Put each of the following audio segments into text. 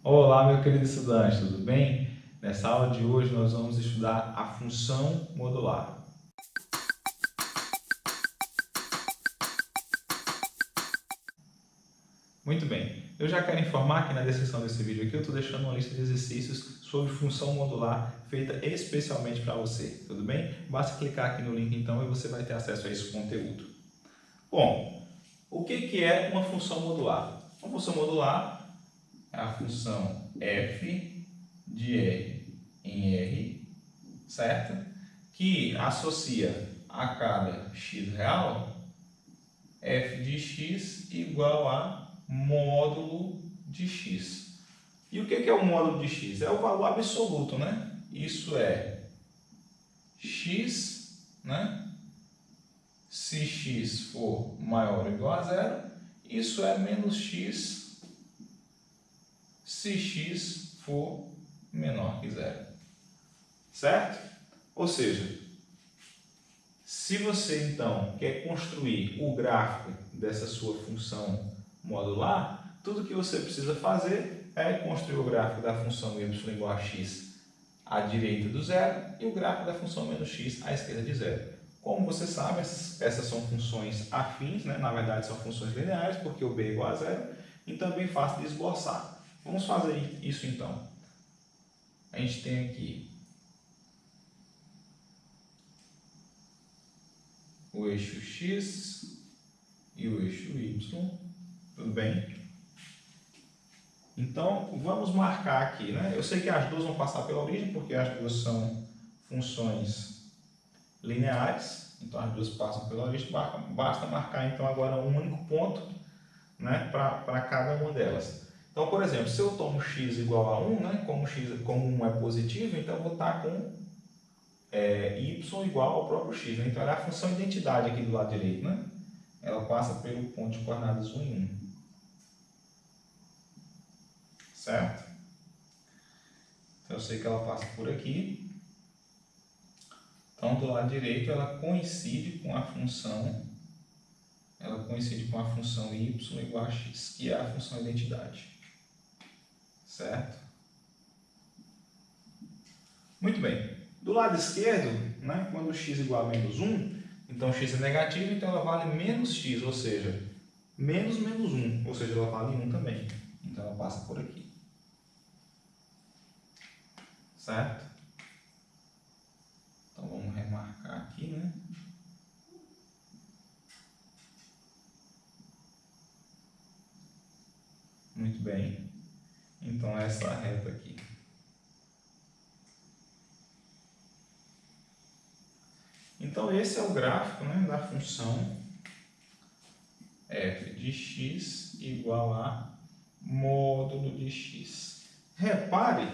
Olá, meu querido estudante, tudo bem? Nessa aula de hoje nós vamos estudar a função modular. Muito bem, eu já quero informar que na descrição desse vídeo aqui eu estou deixando uma lista de exercícios sobre função modular feita especialmente para você, tudo bem? Basta clicar aqui no link então e você vai ter acesso a esse conteúdo. Bom, o que é uma função modular? Uma função modular é a função f de r em r, certo? Que associa a cada x real f de x igual a módulo de x. E o que é o módulo de x? É o valor absoluto, né? Isso é x, né? Se x for maior ou igual a zero, isso é menos x se x for menor que zero. Certo? Ou seja, se você então quer construir o gráfico dessa sua função modular, tudo que você precisa fazer é construir o gráfico da função y igual a x à direita do zero e o gráfico da função menos x à esquerda de zero. Como você sabe, essas são funções afins, né? Na verdade são funções lineares, porque o b é igual a zero, então é bem fácil de esboçar. Vamos fazer isso então. A gente tem aqui o eixo x e o eixo y, tudo bem? Então, vamos marcar aqui, né? Eu sei que as duas vão passar pela origem, porque as duas são funções lineares, então as duas passam pela origem, basta marcar então agora um único ponto, né, para cada uma delas. Então, por exemplo, se eu tomo x igual a 1, né, como 1 é positivo, então eu vou estar com y igual ao próprio x, né? Então ela é a função identidade aqui do lado direito, né? Ela passa pelo ponto de coordenadas 1 e 1. Certo? Então eu sei que ela passa por aqui. Então do lado direito ela coincide com a função y igual a x, que é a função identidade. Certo? Muito bem. Do lado esquerdo, né, quando x igual a menos 1, então x é negativo, então ela vale menos x, ou seja, menos 1, ou seja, ela vale 1 também. Então ela passa por aqui. Certo? Então vamos remarcar aqui, né? Muito bem. Então essa reta aqui. Então esse é o gráfico, né, da função f de x igual a módulo de x. Repare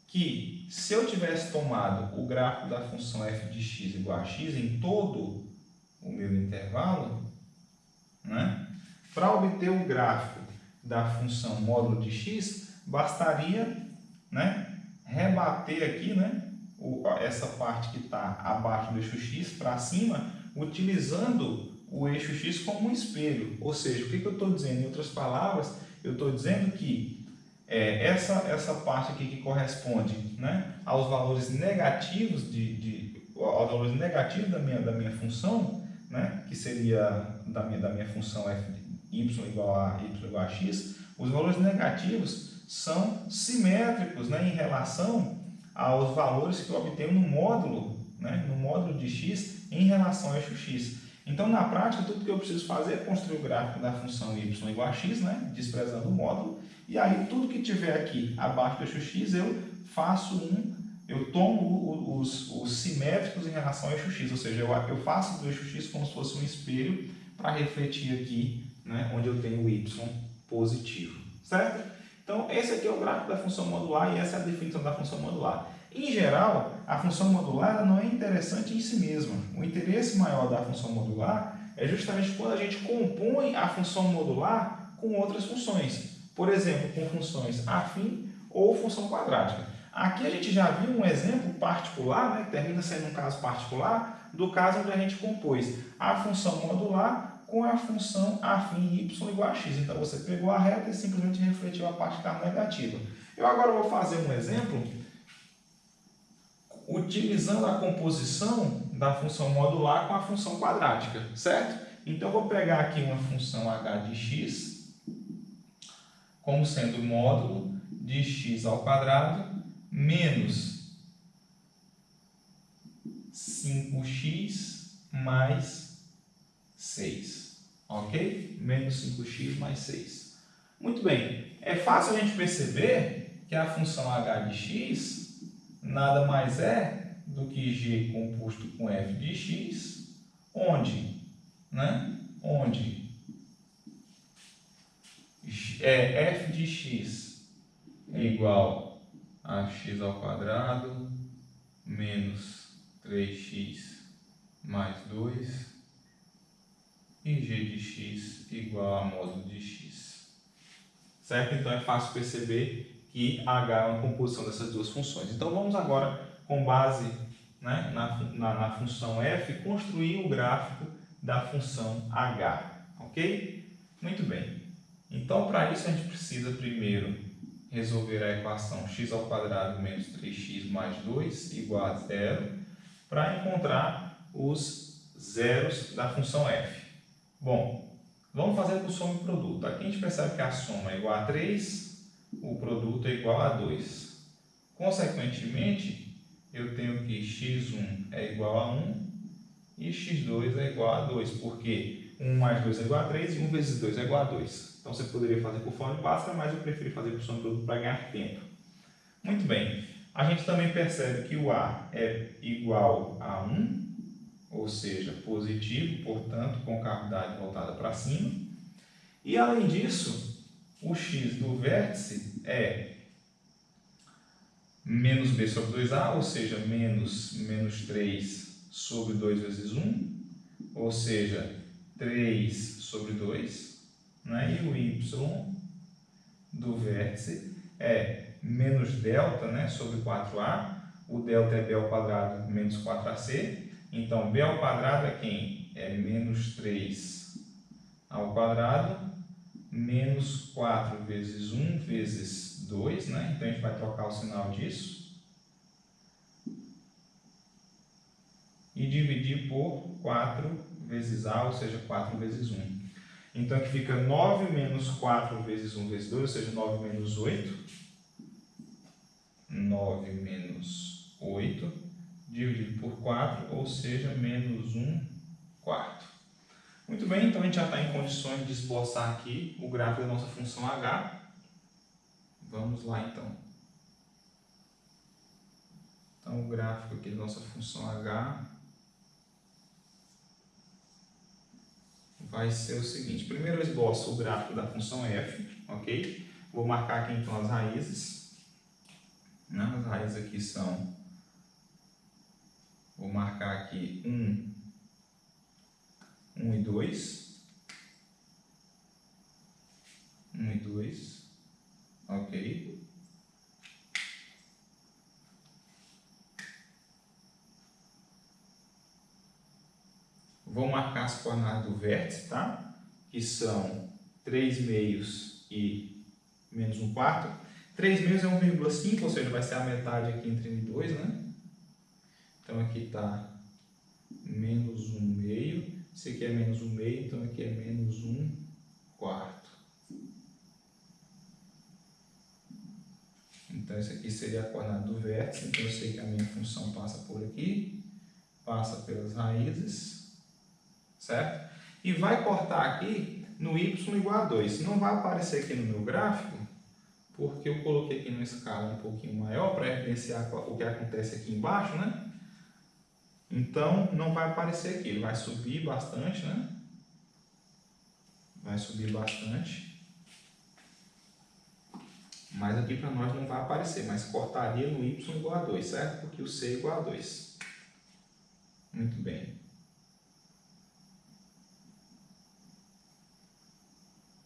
que se eu tivesse tomado o gráfico da função f de x igual a x em todo o meu intervalo, né, para obter o gráfico da função módulo de x, bastaria, né, rebater aqui, né, essa parte que está abaixo do eixo x para cima, utilizando o eixo x como um espelho. Ou seja, o que eu estou dizendo? Em outras palavras, eu estou dizendo que essa parte aqui que corresponde, né, aos valores negativos aos valores negativos da minha função, né, que seria da minha função f de y igual a x, os valores negativos são simétricos, né, em relação aos valores que eu obtenho no módulo, né, no módulo de x em relação ao eixo x. Então, na prática, tudo que eu preciso fazer é construir o gráfico da função y igual a x, né, desprezando o módulo, e aí tudo que tiver aqui abaixo do eixo x eu tomo os simétricos em relação ao eixo x, ou seja, eu faço do eixo x como se fosse um espelho para refletir aqui, né, onde eu tenho o y positivo, certo? Então, esse aqui é o gráfico da função modular e essa é a definição da função modular. Em geral, a função modular ela não é interessante em si mesma. O interesse maior da função modular é justamente quando a gente compõe a função modular com outras funções. Por exemplo, com funções afim ou função quadrática. Aqui a gente já viu um exemplo particular, né, que termina sendo um caso particular, do caso onde a gente compôs a função modular com a função afim y igual a x. Então você pegou a reta e simplesmente refletiu a parte que está negativa. Eu agora vou fazer um exemplo utilizando a composição da função modular com a função quadrática, certo? Então, eu vou pegar aqui uma função h de x como sendo módulo de x ao quadrado menos 5x mais 6, ok? Menos 5x mais 6. Muito bem, é fácil a gente perceber que a função h de x nada mais é do que g composto com f de x, onde f de x é igual a x ao quadrado menos 3x mais 2 e g de x igual a módulo de x. Certo? Então é fácil perceber que h é uma composição dessas duas funções. Então vamos agora, com base na função f, construir o gráfico da função h. Ok? Muito bem. Então, para isso, a gente precisa primeiro resolver a equação x ao quadrado menos 3x mais 2 igual a 0 para encontrar os zeros da função f. Bom, vamos fazer por soma e produto. Aqui a gente percebe que a soma é igual a 3, o produto é igual a 2. Consequentemente, eu tenho que x1 é igual a 1 e x2 é igual a 2, porque 1 mais 2 é igual a 3 e 1 vezes 2 é igual a 2. Então, você poderia fazer por forma básica, mas eu prefiro fazer por soma e produto para ganhar tempo. Muito bem. A gente também percebe que o a é igual a 1, ou seja, positivo, portanto, com cavidade voltada para cima. E, além disso, o x do vértice é menos b sobre 2a, ou seja, menos 3 sobre 2 vezes 1, ou seja, 3 sobre 2, né? E o y do vértice é menos delta, né, sobre 4a, o delta é b ao quadrado menos 4ac, então b ao quadrado é quem? É menos 3 ao quadrado menos 4 vezes 1 vezes 2, né? Então a gente vai trocar o sinal disso e dividir por 4 vezes a, ou seja, 4 vezes 1. Então aqui fica 9 menos 4 vezes 1 vezes 2, ou seja, 9 menos 8. 9 menos 8 dividido por 4, ou seja, menos 1 quarto. Muito bem, então a gente já está em condições de esboçar aqui o gráfico da nossa função h. Vamos lá então. Então o gráfico aqui da nossa função h vai ser o seguinte. Primeiro eu esboço o gráfico da função f, ok? Vou marcar aqui então as raízes. As raízes aqui são... Vou marcar aqui 1 e 2. 1 e 2. Ok. Vou marcar as coordenadas do vértice, tá? Que são 3 meios e menos 1 quarto. 3 meios é 1,5, ou seja, vai ser a metade aqui entre 1 e 2, né? Então aqui está menos 1 meio. Esse aqui é menos 1 meio, então aqui é menos 1 quarto. Então esse aqui seria a coordenada do vértice. Então eu sei que a minha função passa por aqui, passa pelas raízes, certo? E vai cortar aqui no y igual a 2. Não vai aparecer aqui no meu gráfico, porque eu coloquei aqui numa escala um pouquinho maior para evidenciar o que acontece aqui embaixo, né? Então, não vai aparecer aqui, ele vai subir bastante, né? Vai subir bastante. Mas aqui para nós não vai aparecer, mas cortaria no y igual a 2, certo? Porque o c é igual a 2. Muito bem.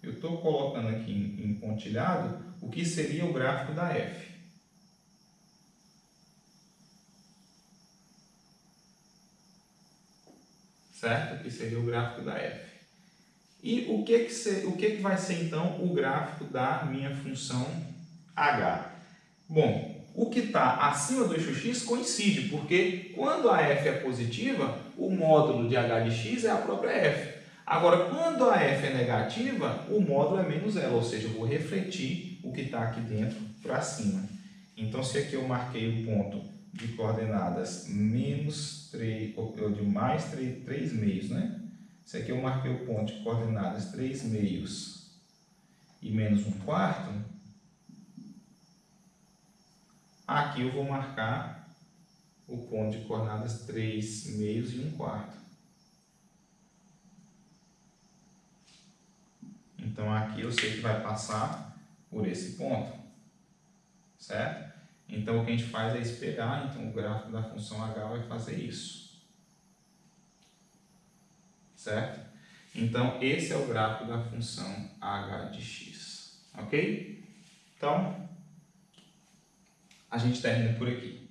Eu estou colocando aqui em pontilhado o que seria o gráfico da f. Certo? Que seria o gráfico da f. E o que vai ser então o gráfico da minha função h? Bom, o que está acima do eixo x coincide, porque quando a f é positiva, o módulo de h de x é a própria f. Agora, quando a f é negativa, o módulo é menos ela, ou seja, eu vou refletir o que está aqui dentro para cima. Então, se aqui eu marquei o ponto de coordenadas menos 3, ou de mais 3 meios, né? Se aqui eu marquei o ponto de coordenadas 3 meios e menos 1/4, aqui eu vou marcar o ponto de coordenadas 3 meios e 1/4. Então, aqui eu sei que vai passar por esse ponto, certo? Então, o que a gente faz é espelhar, então o gráfico da função h vai fazer isso, certo? Então, esse é o gráfico da função h de x, ok? Então, a gente termina por aqui.